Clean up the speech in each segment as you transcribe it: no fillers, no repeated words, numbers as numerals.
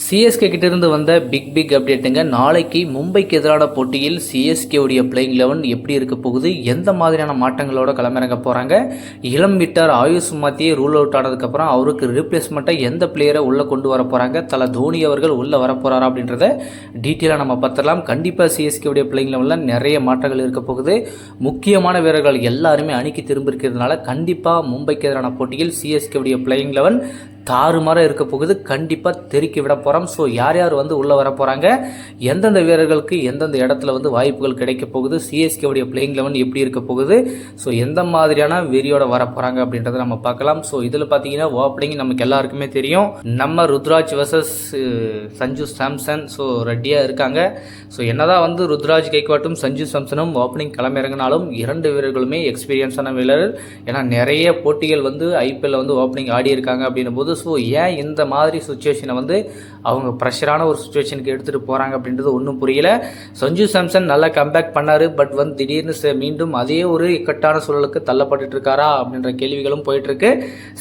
CSK கிட்டேருந்து வந்த big அப்டேட்டுங்க. நாளைக்கு மும்பைக்கு எதிரான போட்டியில் சிஎஸ்கே உடைய பிளேயிங் 11 எப்படி இருக்க போகுது, எந்த மாதிரியான மாற்றங்களோட களமிறங்க போகிறாங்க, இளம் விட்டார் ஆயுஷ் மாத்தியே ரூல் அவுட் ஆனதுக்கப்புறம் அவருக்கு ரீப்ளேஸ்மெண்ட்டாக எந்த பிளேயரை உள்ளே கொண்டு வர போகிறாங்க, தலை தோனி அவர்கள் உள்ளே வர போகிறாரா அப்படின்றத டீட்டெயிலாக நம்ம பார்த்துடலாம். கண்டிப்பாக சிஎஸ்கே உடைய பிளேயிங் 11 நிறைய மாற்றங்கள் இருக்க போகுது. முக்கியமான வீரர்கள் எல்லாருமே அணிக்கு திரும்ப இருக்கிறதுனால கண்டிப்பாக மும்பைக்கு எதிரான போட்டியில் சிஎஸ்கே உடைய பிளேயிங் 11 தாறுமாறாக இருக்க போகுது. கண்டிப்பாக தெருக்கி விட போகிறோம். ஸோ யார் வந்து உள்ளே வர போகிறாங்க, எந்தெந்த வீரர்களுக்கு எந்தெந்த இடத்துல வாய்ப்புகள் கிடைக்க போகுது, சிஎஸ்கேவுடைய பிளேயிங் 11 எப்படி இருக்க போகுது, ஸோ எந்த மாதிரியான வெறியோட வர போகிறாங்க அப்படின்றத நம்ம பார்க்கலாம். ஸோ இதில் பார்த்தீங்கன்னா ஓப்பனிங் நமக்கு எல்லாருக்குமே தெரியும், நம்ம ருத்ராஜ் வர்சஸ் சஞ்சு சாம்சன். ஸோ ரெடியாக இருக்காங்க. ஸோ என்னதான் ருத்ராஜ் கைக்வாட்டும் சஞ்சு சாம்சனும் ஓப்பனிங் களமிறங்கினாலும் இரண்டு வீரர்களுமே எக்ஸ்பீரியன்ஸான வீரர்கள். ஏன்னா நிறைய போட்டிகள் ஐபிஎல்ல ஓப்பனிங் ஆடி இருக்காங்க அப்படின்னும் போது ஸோ ஏன் இந்த மாதிரி சுச்சுவேஷனை அவங்க ப்ரெஷரான ஒரு சுச்சுவேஷனுக்கு எடுத்துகிட்டு போகிறாங்க அப்படின்றது ஒன்றும் புரியல. சஞ்சு சாம்சன் நல்லா கம்பேக் பண்ணார். பட் திடீர்னு மீண்டும் அதே ஒரு இக்கட்டான சூழலுக்கு தள்ளப்பட்டு இருக்காரா அப்படின்ற கேள்விகளும் போயிட்டுருக்கு.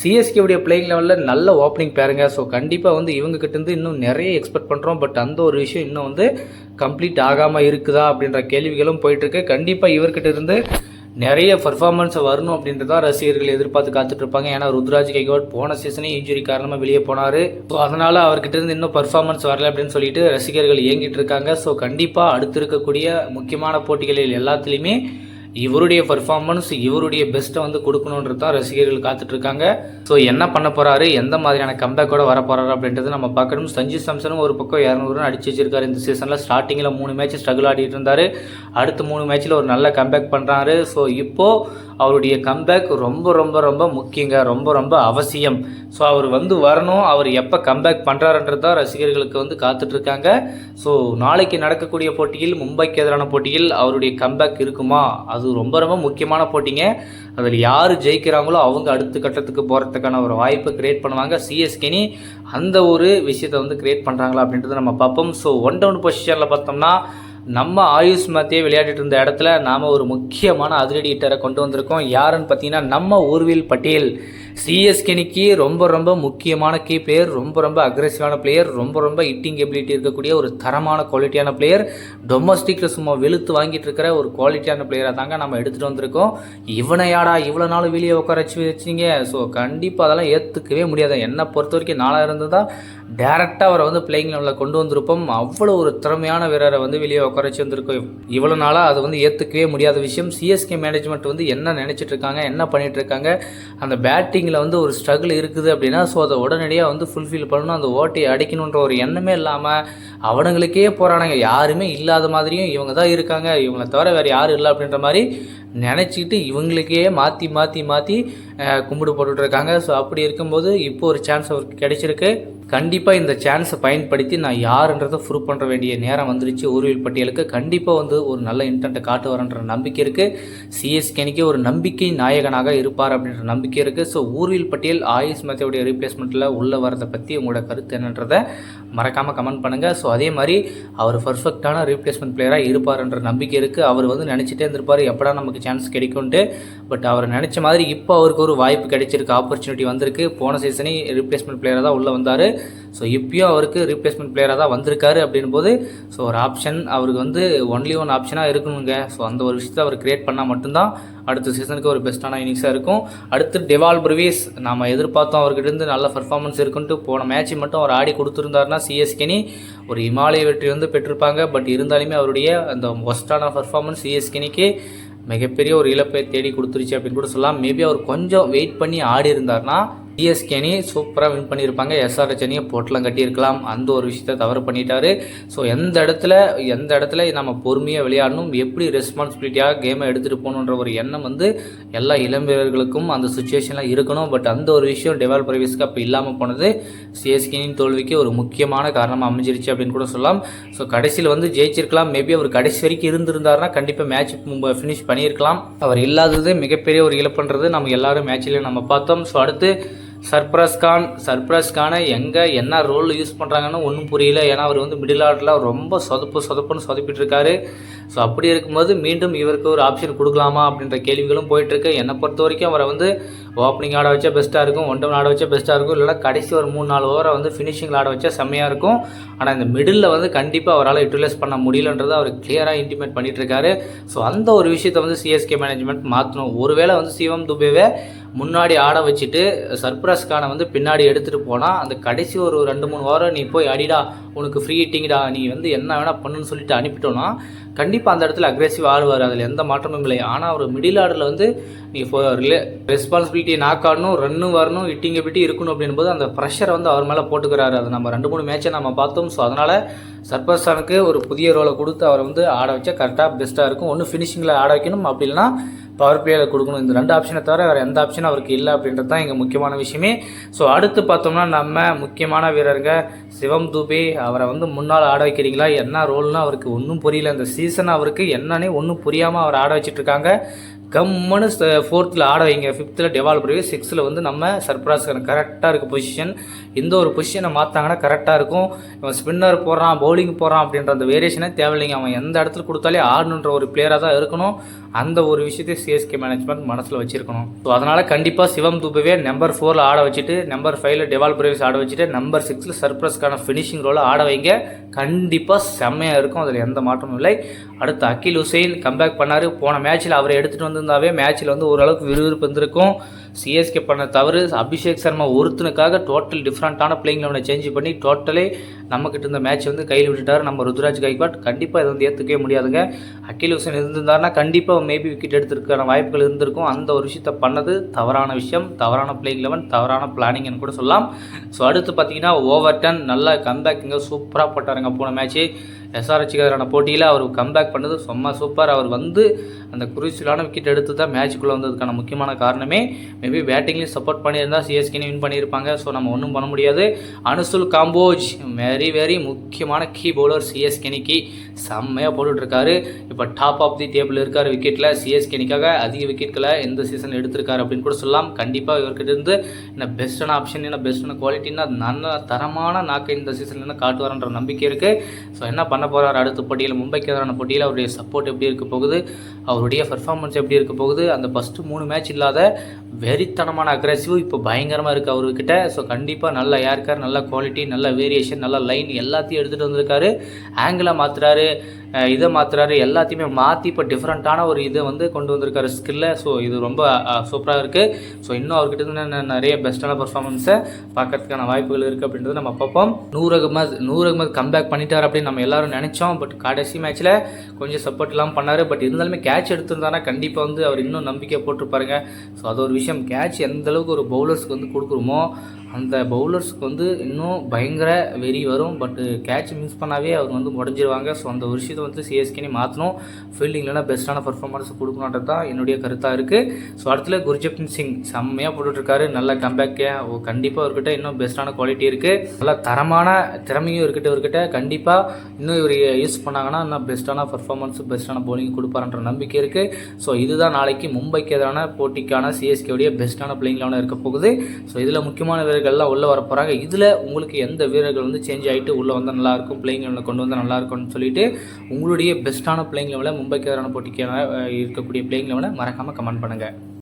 சிஎஸ்கேவுடைய பிளேயிங் லெவலில் நல்ல ஓப்பனிங் பேருங்க. ஸோ கண்டிப்பாக இவங்க கிட்டேருந்து இன்னும் நிறைய எக்ஸ்பெக்ட் பண்ணுறோம். பட் அந்த ஒரு விஷயம் இன்னும் கம்ப்ளீட் ஆகாமல் இருக்குதா அப்படின்ற கேள்விகளும் போயிட்டுருக்கு. கண்டிப்பாக இவர்கிட்ட இருந்து நிறைய பர்ஃபார்மன்ஸ் வரணும் அப்படின்றது தான் ரசிகர்கள் எதிர்பார்த்து காத்துட்ருப்பாங்க. ஏன்னா ருத்ராஜ் கைக்வாட் போன சீசனே இன்ஜுரி காரணமாக வெளியே போனார். ஸோ அதனால் அவர்கிட்ட இருந்து இன்னும் பர்ஃபார்மன்ஸ் வரல அப்படின்னு சொல்லிட்டு ரசிகர்கள் இயங்கிட்டு இருக்காங்க. ஸோ கண்டிப்பாக அடுத்து இருக்கக்கூடிய முக்கியமான போட்டிகளில் எல்லாத்துலேயுமே இவருடைய பர்ஃபார்மன்ஸ், இவருடைய பெஸ்ட்டை கொடுக்கணுன்றது தான் ரசிகர்கள் காத்துட்ருக்காங்க. ஸோ என்ன பண்ண போகிறாரு, எந்த மாதிரியான கம்பேக்கோட வர போகிறாரு அப்படின்றது நம்ம பார்க்கணும். சஞ்சு சாம்சனும் ஒரு பக்கம் 200 ரன் அடிச்சு வச்சிருக்காரு இந்த சீசனில். ஸ்டார்டிங்கில் 3 மேட்ச் ஸ்ட்ரகிள் ஆடிட்டு இருந்தார். அடுத்த 3 மேட்ச்சில் ஒரு நல்ல கம்பேக் பண்ணுறாரு. ஸோ இப்போது அவருடைய கம்பேக் ரொம்ப ரொம்ப ரொம்ப முக்கியங்க, ரொம்ப ரொம்ப அவசியம். ஸோ அவர் வரணும். அவர் எப்போ கம்பேக் பண்ணுறாருன்றது தான் ரசிகர்களுக்கு காத்துட்ருக்காங்க. ஸோ நாளைக்கு நடக்கக்கூடிய போட்டியில், மும்பைக்கு எதிரான போட்டியில் அவருடைய கம்பேக் இருக்குமா, அது ரொம்ப ரொம்ப முக்கியமான போட்டிங்க. அதில் யார் ஜெயிக்கிறாங்களோ அவங்க அடுத்த கட்டத்துக்கு போகிறதுக்கான ஒரு வாய்ப்பை கிரியேட் பண்ணுவாங்க. சிஎஸ்கேனி அந்த ஒரு விஷயத்தை கிரியேட் பண்ணுறாங்களா அப்படின்றத நம்ம பார்ப்போம். ஸோ 1 டவுன் பொசிஷனில் பார்த்தோம்னா நம்ம ஆயுஷ் மாத்தியே விளையாடிட்டு இருந்த இடத்துல நாம் ஒரு முக்கியமான அதிரடி ஹிட்டரை கொண்டு வந்திருக்கோம். யாருன்னு பார்த்தீங்கன்னா நம்ம ஊர்வில் பட்டேல். சிஎஸ்கேனிக்கு ரொம்ப ரொம்ப முக்கியமான கீ பிளேயர், ரொம்ப ரொம்ப அக்ரெசிவான பிளேயர், ரொம்ப ரொம்ப ஹிட்டிங் எபிலிட்டி இருக்கக்கூடிய ஒரு தரமான குவாலிட்டியான பிளேயர். டொமஸ்டிக்கில் சும்மா வெளுத்து வாங்கிட்டு இருக்கிற ஒரு குவாலிட்டியான பிளேயரை தாங்க நம்ம எடுத்துகிட்டு வந்திருக்கோம். இவனை யாடா இவ்வளோ நாள் வெளியே உட்கார வச்சிங்க. ஸோ கண்டிப்பாக அதெல்லாம் ஏற்றுக்கவே முடியாது. என்னை பொறுத்த வரைக்கும் நாளாக இருந்து தான் டேரெக்டாக அவரை பிளேயிங் லெவலில் கொண்டு வந்திருப்போம். அவ்வளோ ஒரு திறமையான வீரரை வெளியே உட்கார வச்சு வந்திருக்கோம். இவ்வளோ நாளாக அது ஏற்றுக்கவே முடியாத விஷயம். சிஎஸ்கே மேனேஜ்மெண்ட் என்ன நினச்சிட்டு இருக்காங்க, என்ன பண்ணிட்டு இருக்காங்க, அந்த பேட்டிங்கில் ஒரு ஸ்ட்ரகிள் இருக்குது அப்படின்னா ஸோ அதை உடனடியாக ஃபுல்ஃபில் பண்ணணும். அந்த ஓட்டையை அடிக்கணுன்ற ஒரு எண்ணமே இல்லாமல் அவனுங்களுக்கே போகிறானுங்க. யாருமே இல்லாத மாதிரியும் இவங்க தான் இருக்காங்க, இவங்களை தவிர வேறு யாரும் இல்லை அப்படின்ற மாதிரி நினச்சிக்கிட்டு இவங்களுக்கே மாற்றி மாற்றி மாற்றி கும்பிடு போட்டுட்ருக்காங்க. ஸோ அப்படி இருக்கும்போது இப்போ ஒரு சான்ஸ் அவருக்கு கிடைச்சிருக்கு. கண்டிப்பாக இந்த சான்ஸை பயன்படுத்தி நான் யாருன்றதை ப்ரூவ் பண்ணுற வேண்டிய நேரம் வந்துருச்சு. ஊர்வில் பட்டியலுக்கு கண்டிப்பாக ஒரு நல்ல இன்டென்ட்டை காட்டுவார்ன்ற நம்பிக்கை இருக்குது. சிஎஸ்கேனிக்கு ஒரு நம்பிக்கை நாயகனாக இருப்பார் அப்படின்ற நம்பிக்கை இருக்குது. ஸோ ஊர்வில் பட்டியல் ஆயுஷ் மாத்தியோடைய ரீப்ளேஸ்மெண்ட்டில் உள்ளே வரதை பற்றி உங்களோட கருத்து என்னன்றதை மறக்காமல் கமெண்ட் பண்ணுங்கள். ஸோ அதே மாதிரி அவர் பர்ஃபெக்டான ரீப்ளேஸ்மெண்ட் பிளேயராக இருப்பார்ன்ற நம்பிக்கை இருக்குது. அவர் நினச்சிட்டே இருந்திருப்பார் எப்படா நமக்கு சான்ஸ் கிடைக்கும்ட்டு. பட் அவர் நினச்ச மாதிரி இப்போ அவருக்கு ஒரு வாய்ப்பு கிடைச்சிருக்கு, ஆப்பர்ச்சுனிட்டி வந்திருக்கு. போன சீசனே ரீப்ளேஸ்மெண்ட் பிளேயராக தான் உள்ளே வந்தார். ஸோ இப்பயும் அவருக்கு ரீப்ளேஸ்மெண்ட் பிளேயராக தான் வந்திருக்காரு. அப்படின் போது ஸோ ஒரு ஆப்ஷன் அவருக்கு ஒன்லி ஒன் ஆப்ஷனாக இருக்கணுங்க. ஸோ அந்த ஒரு விஷயத்தை அவர் கிரியேட் பண்ணால் மட்டும்தான் அடுத்த சீசனுக்கு ஒரு பெஸ்ட்டான இன்னிங்ஸாக இருக்கும். அடுத்து டெவால் பிரவிஸ் நாம் எதிர்பார்த்தோம் அவர்கிட்ட நல்ல பர்ஃபார்மன்ஸ் இருக்குன்ட்டு. போன மேட்ச் மட்டும் அவர் ஆடி கொடுத்துருந்தாருன்னா சிஎஸ்கேனி ஒரு இமாலய வெற்றி பெற்றிருப்பாங்க. பட் இருந்தாலுமே அவருடைய அந்த ஒஸ்டான பர்ஃபார்மன்ஸ் சிஎஸ்கேனிக்கு மிகப்பெரிய ஒரு இழப்பை தேடி கொடுத்துருச்சு அப்படின்னு கூட சொல்லலாம். மேபி அவர் கொஞ்சம் வெயிட் பண்ணி ஆடி இருந்தார்னா சிஎஸ்கேனி சூப்பராக வின் பண்ணியிருப்பாங்க. எஸ்ஆர்எச் அணியை போட்டெலாம் கட்டியிருக்கலாம். அந்த ஒரு விஷயத்தை தவறு பண்ணிட்டாரு. ஸோ எந்த இடத்துல நம்ம பொறுமையாக விளையாடணும், எப்படி ரெஸ்பான்சிபிலிட்டியாக கேமை எடுத்துகிட்டு போகணுன்ற ஒரு எண்ணம் எல்லா இளம் வீரர்களுக்கும் அந்த சுச்சுவேஷனில் இருக்கணும். பட் அந்த ஒரு விஷயம் டெவால் பிரவிஸ்க்கு அப்போ இல்லாமல் போனது சிஎஸ்கேனின் தோல்விக்கு ஒரு முக்கியமான காரணமாக அமைஞ்சிருச்சு அப்படின்னு கூட சொல்லலாம். ஸோ கடைசியில் ஜெயிச்சிருக்கலாம். மேபி அவர் கடைசி வரைக்கும் இருந்திருந்தாருன்னா கண்டிப்பாக மேட்ச் ஃபினிஷ் பண்ணியிருக்கலாம். அவர் இல்லாதது மிகப்பெரிய ஒரு இழப்புன்றது நம்ம எல்லாரும் மேட்ச்லேயும் நம்ம பார்த்தோம். ஸோ அடுத்து சர்ப்ரஸ் கானை என்ன ரோல் யூஸ் பண்ணுறாங்கன்னு ஒன்றும் புரியல. ஏன்னா அவர் மிடில் ஆர்டரில் ரொம்ப சொதப்புன்னு சொதப்பிட்டு இருக்காரு. ஸோ அப்படி இருக்கும்போது மீண்டும் இவருக்கு ஒரு ஆப்ஷன் கொடுக்கலாமா அப்படின்ற கேள்விகளும் போயிட்டுருக்கு. என்னை பொறுத்த வரைக்கும் அவரை ஓப்பனிங் ஆட வச்சா பெஸ்ட்டாக இருக்கும், ஒன் டவுன் ஆட வச்சா பெஸ்ட்டாக இருக்கும், இல்லைனா கடைசி ஒரு 3-4 ஓவரை வந்து ஃபினிஷிங்கில் ஆட வச்சா செம்மையாக இருக்கும். ஆனால் இந்த மிடில் வந்து கண்டிப்பாக அவரால் யூட்டிலைஸ் பண்ண முடியலன்றதை அவர் கிளியராக இன்டிமேட் பண்ணிகிட்ருக்காரு. ஸோ அந்த ஒரு விஷயத்தை வந்து சிஎஸ்கே மேனேஜ்மெண்ட் மாற்றணும். ஒருவேளை வந்து சிவம் துபேவை முன்னாடி ஆட வச்சுட்டு சர்ப்ரைஸ்கான வந்து பின்னாடி எடுத்துகிட்டு போனால் அந்த கடைசி ஒரு 2-3 வாரம் நீ போய் அடிடா, உனக்கு ஃப்ரீ ஹிட்டிங்டா, நீ வந்து என்ன வேணால் பண்ணுன்னு சொல்லிட்டு அனுப்பிட்டோன்னா கண்டிப்பாக அந்த இடத்துல அக்ரெசிவ் ஆடுவார், அதில் எந்த மாற்றமும் இல்லை. ஆனால் ஒரு மிடில் ஆர்டரில் வந்து நீ ரெஸ்பான்சிபிலிட்டியை நாக் ஆடணும், ரன்னும் வரணும், ஹிட்டிங் எபிலிட்டி இருக்கணும் அப்படின்போது அந்த ப்ரெஷரை வந்து அவர் மேலே போட்டுக்கிறாரு. அது நம்ம 2-3 மேட்சை நம்ம பார்த்தோம். ஸோ அதனால் சர்ப்ரைஸ் கானுக்கு ஒரு புதிய ரோலை கொடுத்து அவரை வந்து ஆட வச்சா கரெக்டாக பெஸ்ட்டாக இருக்கும். ஒன்று ஃபினிஷிங்கில் ஆட வைக்கணும், அப்படி இல்லைனா பவர் பிளேயில் கொடுக்கணும். இந்த 2 ஆப்ஷனை தவிர வேறு எந்த ஆப்ஷனும் அவருக்கு இல்லை அப்படின்றது தான் இங்கே முக்கியமான விஷயமே. ஸோ அடுத்து பார்த்தோம்னா நம்ம முக்கியமான வீரருங்க சிவம் துபே. அவரை வந்து முன்னால் ஆட வைக்கிறீங்களா, என்ன ரோல்னு அவருக்கு ஒன்றும் புரியல. இந்த சீசன் அவருக்கு என்னன்னே ஒன்றும் புரியாமல் அவர் ஆட வச்சிட்ருக்காங்க. கம்முன்னு 4th ஆட வைங்க, 5th டெவால் பிரேவி, 6th வந்து நம்ம சர்ப்ரைஸ் கரெக்டாக இருக்குது பொசிஷன். இந்த ஒரு பொசிஷனை மாற்றாங்கன்னா கரெக்டாக இருக்கும். இவன் ஸ்பின்னர் போடுறான், பவுலிங் போடுறான் அப்படின்ற அந்த வேரியேஷனே தேவையில்லைங்க. அவன் எந்த இடத்துல கொடுத்தாலே ஆடணுன்ற ஒரு பிளேயராக தான் இருக்கணும். அந்த ஒரு விஷயத்தை சிஎஸ்கே மேனேஜ்மெண்ட் மனசில் வச்சுருக்கணும். ஸோ அதனால் கண்டிப்பாக சிவம் துபேவே நம்பர் 4 ஆட வச்சுட்டு, நம்பர் 5 டெவால் பிரேவிஸ் ஆட வச்சுட்டு, நம்பர் 6 சர்ப்ரைஸ்க்கான ஃபினிஷிங் ரோலை ஆட வைங்க. கண்டிப்பாக செம்மையாக இருக்கும், அதில் எந்த மாற்றமும் இல்லை. அடுத்து அகில் ஹுசைன் கம்பேக் பண்ணார். போன மேட்ச்சில் அவரை எடுத்துகிட்டு வந்திருந்தாவே மேட்ச்சில் வந்து ஓரளவுக்கு விறுவிறுப்பு இருந்திருக்கும். சிஎஸ்கே பண்ண தவறு அபிஷேக் சர்மா ஒருத்தனுக்காக டோட்டல் டிஃப்ரெண்ட்டான பிளேயிங் லெவனை சேஞ்ச் பண்ணி டோட்டலே நம்மக்கிட்ட இருந்த மேட்ச் வந்து கையில் விட்டுட்டார் நம்ம ருத்ராஜ் கைக்வாட். கண்டிப்பாக இதை வந்து ஏற்றுக்கவே முடியாதுங்க. அகில் ஹுசைன் இருந்திருந்தாருன்னா கண்டிப்பாக மேபி விக்கெட் எடுத்துருக்கான வாய்ப்புகள் இருந்திருக்கும். அந்த ஒரு விஷயத்தை பண்ணது தவறான விஷயம், தவறான பிளேயிங் லெவன், தவறான பிளானிங்னு கூட சொல்லலாம். ஸோ அடுத்து பார்த்தீங்கன்னா ஓவர்டன் நல்லா கம்பேக்குங்க, சூப்பராக போட்டாருங்க போன மேட்ச்சு. எஸ்ஆர்ஹெச்சுக்கு எதிரான போட்டியில் அவர் கம்பேக் பண்ணது செம்ம சூப்பர். அவர் வந்து அந்த குரூசியலான விக்கெட் எடுத்து தான் மேட்சுக்குள்ளே வந்ததுக்கான முக்கியமான காரணமே. மேபி பேட்டிங்லேயும் சப்போர்ட் பண்ணியிருந்தால் சிஎஸ்கேனே வின் பண்ணியிருப்பாங்க. ஸோ நம்ம ஒன்றும் பண்ண முடியாது. அனுசுல் காம்போஜ் வெரி வெரி முக்கியமான கீ பவுலர் சிஎஸ்கேனிக்கு, செம்மையாக போட்டுட்ருக்காரு. இப்போ டாப் ஆஃப் தி டேபிள் இருக்கார் விக்கெட்டில். சிஎஸ்கேனிக்காக அதிக விக்கெட்களை எந்த சீசன் எடுத்திருக்காரு அப்படின்னு கூட சொல்லலாம். கண்டிப்பாக இவர்கிட்ட இருந்து என்ன பெஸ்ட்டான ஆப்ஷன், என்ன பெஸ்ட்டான குவாலிட்டின்னா நல்ல தரமான நாக்கை இந்த சீசன்லேருந்து காட்டுவார்ன்ற நம்பிக்கை இருக்குது. ஸோ என்ன பண்ண போகிறார் அடுத்த போட்டியில், மும்பைக்கு எதிரான போட்டியில் அவருடைய சப்போர்ட் எப்படி இருக்க போகுது, அவருடைய பர்ஃபார்மன்ஸ் எப்படி இருக்க போகுது. அந்த ஃபஸ்ட்டு 3 மேட்ச் இல்லாத வெறித்தனமான அக்ரெசிவ் இப்போ பயங்கரமாக இருக்குது அவர்கிட்ட. ஸோ கண்டிப்பாக நல்ல ஏர்கர், நல்ல குவாலிட்டி, நல்ல வேரியேஷன், நல்ல லைன் எல்லாத்தையும் எடுத்துகிட்டு வந்திருக்காரு. ஆங்கிளை மாற்றுறாரு, இதை மாற்றுறாரு, எல்லாத்தையுமே மாற்றி இப்போ டிஃப்ரெண்ட்டான ஒரு இதை வந்து கொண்டு வந்திருக்காரு ஸ்கில்லை. ஸோ இது ரொம்ப சூப்பராக இருக்குது. ஸோ இன்னும் அவர்கிட்ட இருந்து நிறைய பெஸ்ட்டான பர்ஃபார்மன்ஸை பார்க்கறதுக்கான வாய்ப்புகள் இருக்குது அப்படின்றது நம்ம பார்ப்போம். நூர் அகமது கம்பேக் பண்ணிட்டார் அப்படின்னு நம்ம எல்லாரும் நினச்சோம். பட் கடைசி மேட்ச்சில் கொஞ்சம் சப்போர்ட் இல்லாமல் பண்ணார். பட் இருந்தாலுமே கேட்ச் எடுத்திருந்தாருன்னா கண்டிப்பாக வந்து அவர் இன்னும் நம்பிக்கை போட்டிருப்பாருங்க. ஸோ அது ஒரு விஷயம். கேட்ச் எந்தளவுக்கு ஒரு பவுலர்ஸ்க்கு வந்து கொடுக்குறோமோ அந்த பவுலர்ஸ்க்கு வந்து இன்னும் பயங்கர வெறி வரும். பட் கேட்ச் மிஸ் பண்ணாவே அவங்க வந்து முடஞ்சிருவாங்க. ஸோ அந்த ஒரு விஷயத்தை வந்து சிஎஸ்கேனே மாற்றணும். ஃபீல்டிங்லனா பெஸ்ட்டான பர்ஃபார்மன்ஸ் கொடுக்கணுன்றது தான் என்னுடைய கருத்தாக இருக்குது. ஸோ இடத்துல குர்ஜப்ரீத் சிங் செம்மையாக போட்டுட்ருக்காரு, நல்ல கம்பேக்கு. கண்டிப்பாக அவர்கிட்ட இன்னும் பெஸ்ட்டான குவாலிட்டி இருக்குது, நல்ல தரமான திறமையும் இருக்குது இவர்கிட்ட. கண்டிப்பாக இன்னும் இவர் யூஸ் பண்ணாங்கன்னா இன்னும் பெஸ்ட்டான பர்ஃபார்மன்ஸ், பெஸ்ட்டான பவுலிங் கொடுப்பாருன்ற நம்பிக்கை இருக்குது. ஸோ இதுதான் நாளைக்கு மும்பைக்கு எதிரான போட்டிக்கான சிஎஸ்கேவுடைய பெஸ்ட்டான பிளேயிங் லெவனாக இருக்க போகுது. ஸோ இதில் முக்கியமான வீரர்கள்லாம் உள்ளே வர போகிறாங்க. இதில் உங்களுக்கு எந்த வீரர்கள் வந்து சேஞ்ச் ஆகிட்டு உள்ளே வந்தால் நல்லாயிருக்கும், பிளேயிங் லெவலில் கொண்டு வந்தால் நல்லாயிருக்கும்னு சொல்லிட்டு உங்களுடைய பெஸ்ட்டான பிளேயிங் லெவலில் மும்பைக்கு எதிரான போட்டிக்கான இருக்கக்கூடிய பிளேயிங் லெவலை மறக்காமல் கமெண்ட் பண்ணுங்கள்.